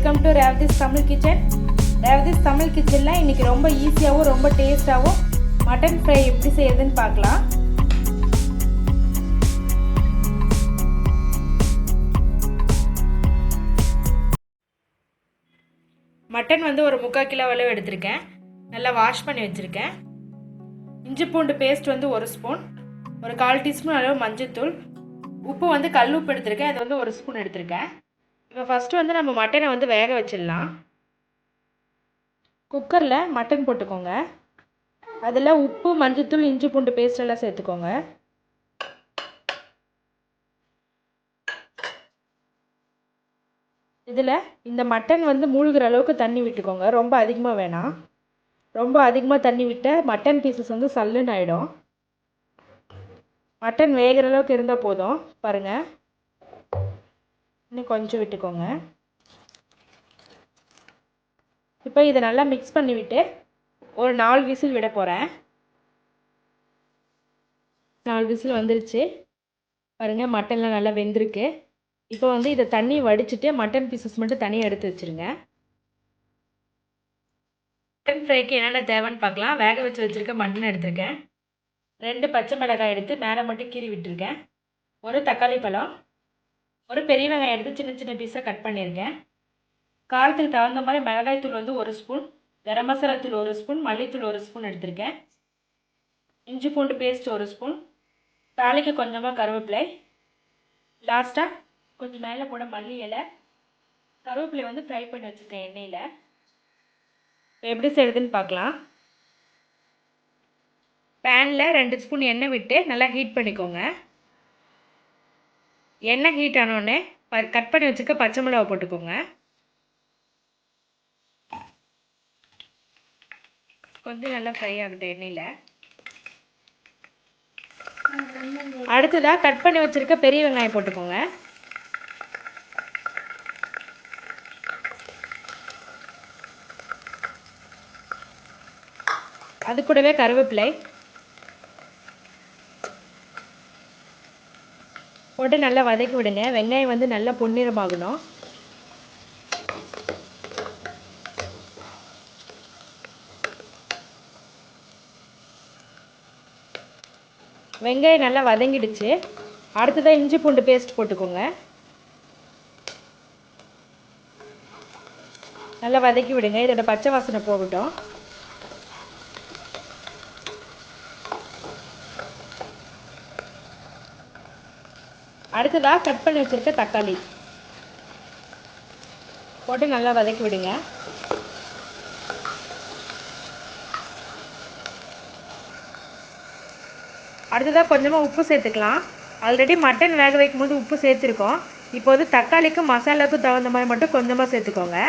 Welcome to Revathi's Tamil kitchen. Revathi's Tamil கிச்சனில் இன்றைக்கி ரொம்ப ஈஸியாகவும் ரொம்ப டேஸ்ட்டாகவும் மட்டன் ஃப்ரை எப்படி செய்யறதுன்னு பார்க்கலாம். மட்டன் வந்து ஒரு 3/4 கிலோ அளவு எடுத்திருக்கேன். நல்லா வாஷ் பண்ணி வச்சுருக்கேன். இஞ்சி பூண்டு பேஸ்ட் வந்து 1 ஸ்பூன், ஒரு 1/4 டீஸ்பூன் அளவு மஞ்சள்தூள், உப்பு வந்து கல் உப்பு எடுத்திருக்கேன், அது வந்து 1 ஸ்பூன் எடுத்திருக்கேன். இப்போ ஃபஸ்ட்டு வந்து நம்ம மட்டனை வந்து வேக வச்சிடலாம். குக்கரில் மட்டன் போட்டுக்கோங்க. அதில் உப்பு மஞ்சள்தூள் இஞ்சி பூண்டு பேஸ்ட் எல்லாம் சேர்த்துக்கோங்க. இதில் இந்த மட்டன் வந்து மூழ்கிற அளவுக்கு தண்ணி விட்டுக்கோங்க. ரொம்ப அதிகமாக வேணாம். ரொம்ப அதிகமாக தண்ணி விட்டால் மட்டன் பீசஸ் வந்து சல்லுன்னு ஆகிடும். மட்டன் வேகிற அளவுக்கு இருந்தால் போதும். பாருங்கள், இன்னும் கொஞ்சம் விட்டுக்கோங்க. இப்போ இதை நல்லா மிக்ஸ் பண்ணிவிட்டு ஒரு 4 விசில் விட போகிறேன். 4 விசில் வந்துருச்சு. பாருங்கள், மட்டன்லாம் நல்லா வெந்திருக்கு. இப்போ வந்து இதை தண்ணி வடிச்சிட்டு மட்டன் பீசஸ் மட்டும் தனியாக எடுத்து வச்சுருங்க. மட்டன் ஃப்ரைக்கு என்னென்ன தேவைன்னு பார்க்கலாம். வேக வச்சு வச்சுருக்க மட்டன் எடுத்திருக்கேன். 2 பச்சை மிளகாய் எடுத்து மேலே மட்டும் கீறி விட்டுருக்கேன். ஒரு தக்காளி பழம், ஒரு பெரிய வெங்காயம் எடுத்து சின்ன சின்ன பீஸாக கட் பண்ணியிருக்கேன். காரத்துக்கு தகுந்த மாதிரி மிளகாய் தூள் வந்து 1 ஸ்பூன், கரம் மசாலா தூள் 1 ஸ்பூன், மல்லித்தூள் 1 ஸ்பூன் எடுத்திருக்கேன். இஞ்சி பூண்டு பேஸ்ட் 1 ஸ்பூன், தாளிக்க கொஞ்சமாக கருவேப்பிலை, லாஸ்ட்டாக கொஞ்சம் மேலே போட மல்லி இலை. கருவேப்பிலை வந்து ஃப்ரை பண்ணி வச்சுருக்கேன் எண்ணெயில். இப்போ எப்படி செய்யுதுன்னு பார்க்கலாம். பேனில் 2 ஸ்பூன் எண்ணெய் விட்டு நல்லா ஹீட் பண்ணிக்கோங்க. எண்ணெய் ஹீட் ஆனோடனே கட் பண்ணி வச்சுருக்க பச்சை மிளகா போட்டுக்கோங்க. கொஞ்சம் நல்லா ஃப்ரை ஆகட்டும் எண்ணெயில். அடுத்ததாக கட் பண்ணி வச்சுருக்க பெரிய வெங்காயம் போட்டுக்கோங்க. அது கூடவே கருவேப்பிலை போட்டு நல்லா வதக்கி விடுங்க. வெங்காயம் வந்து நல்லா பொன்னிறமாகணும். வெங்காயம் நல்லா வதங்கிடுச்சு. அடுத்ததாக இஞ்சி பூண்டு பேஸ்ட் போட்டுக்கோங்க. நல்லா வதக்கி விடுங்க. இதோட பச்சை வாசனை போகட்டும். அடுத்ததாக கட் பண்ணி வச்சுருக்க தக்காளி போட்டு நல்லா வதக்கி விடுங்க. அடுத்ததாக கொஞ்சமாக உப்பு சேர்த்துக்கலாம். ஆல்ரெடி மட்டன் வேக வைக்கும் போது உப்பு சேர்த்துருக்கோம். இப்போ வந்து தக்காளிக்கும் மசாலாவுக்கும் தகுந்த மாதிரி மட்டும் கொஞ்சமாக சேர்த்துக்கோங்க.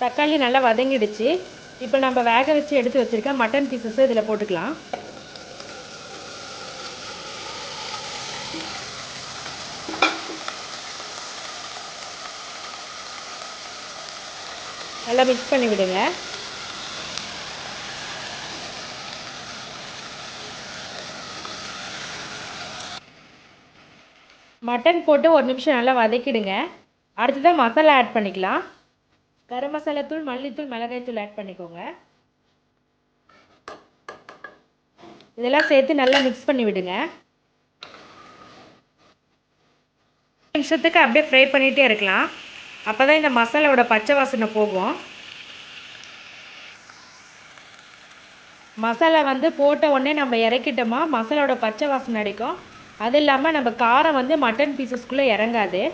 தக்காளி நல்லா வதங்கிடுச்சு. இப்போ நம்ம வேக வச்சு எடுத்து வச்சுருக்க மட்டன் பீசஸை இதில் போட்டுக்கலாம். நல்லா மிக்ஸ் பண்ணி விடுங்க. மட்டன் போட்டு 1 நிமிஷம் நல்லா வதக்கிடுங்க. அடுத்ததாக மசாலா ஆட் பண்ணிக்கலாம். கரம் மசாலா தூள், மல்லித்தூள், மிளகாய் தூள் ஆட் பண்ணிக்கோங்க. இதெல்லாம் சேர்த்து நல்லா மிக்ஸ் பண்ணி விடுங்க. 1 நிமிஷத்துக்கு அப்படியே ஃப்ரை பண்ணிகிட்டே இருக்கலாம். அப்போ தான் இந்த மசாலாவோட பச்சை வாசனை போகும். மசாலா வந்து போட்ட உடனே நம்ம இறக்கிட்டோமா மசாலாவோட பச்சை வாசனை அடிக்கும். அது இல்லாமல் நம்ம காரம் வந்து மட்டன் பீசஸ்குள்ளே இறங்காது.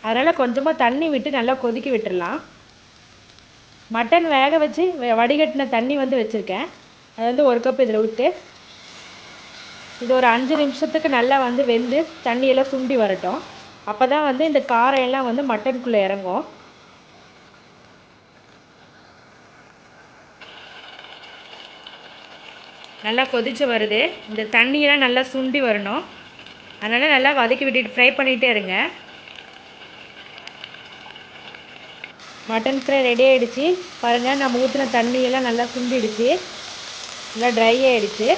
அதனால் கொஞ்சமாக தண்ணி விட்டு நல்லா கொதிக்க விட்டுடலாம். மட்டன் வேக வச்சு வடிகட்டின தண்ணி வந்து வச்சுருக்கேன். அது வந்து 1 கப் இதில் விட்டு இது ஒரு 5 நிமிஷத்துக்கு நல்லா வந்து வெந்து தண்ணியெல்லாம் சுண்டி வரட்டும். அப்போ தான் வந்து இந்த காரம் எல்லாம் வந்து மட்டனுக்குள்ளே இறங்கும். நல்லா கொதிச்சு வருது. இந்த தண்ணியெல்லாம் நல்லா சுண்டி வரணும். அதனால் நல்லா வதக்கி விட்டுட்டு ஃப்ரை பண்ணிகிட்டே இருங்க. மட்டன் ஃப்ரை ரெடி ஆகிடுச்சு. பாருங்கள், நம்ம ஊற்றின தண்ணியெல்லாம் நல்லா சுண்டிடுச்சு, நல்லா ட்ரை ஆகிடுச்சு.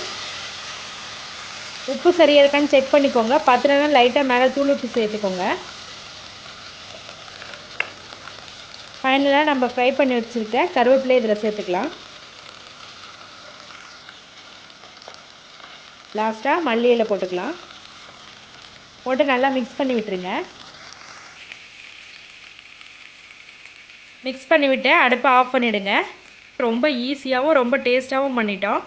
உப்பு சரியாக இருக்கான்னு செக் பண்ணிக்கோங்க. பத்தலைன்னா லைட்டாக மேலே தூள் உப்பு சேர்த்துக்கோங்க. ஃபைனலாக நம்ம ஃப்ரை பண்ணி வச்சுருக்க கருவேப்பிலை இதில் சேர்த்துக்கலாம். லாஸ்ட்டாக மல்லி இலை போட்டுக்கலாம். போட்டு நல்லா மிக்ஸ் பண்ணி விட்டுருங்க. மிக்ஸ் பண்ணிவிட்டு அடுப்பை ஆஃப் பண்ணிவிடுங்க. ரொம்ப ஈஸியாகவும் ரொம்ப டேஸ்ட்டாகவும் பண்ணிட்டோம்.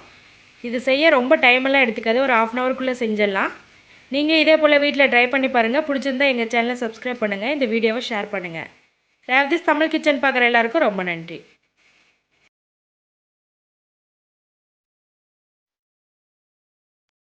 இது செய்ய ரொம்ப டைமெல்லாம் எடுத்துக்காது. ஒரு 1/2 அன் ஹவருக்குள்ளே செஞ்சிடலாம். நீங்கள் இதே போல் வீட்டில் ட்ரை பண்ணி பாருங்கள். பிடிச்சிருந்தா எங்கள் சேனலை சப்ஸ்கிரைப் பண்ணுங்கள். இந்த வீடியோவை ஷேர் பண்ணுங்கள். ரேவதிஸ் தமிழ் கிச்சன் பார்க்குற எல்லாருக்கும் ரொம்ப நன்றி.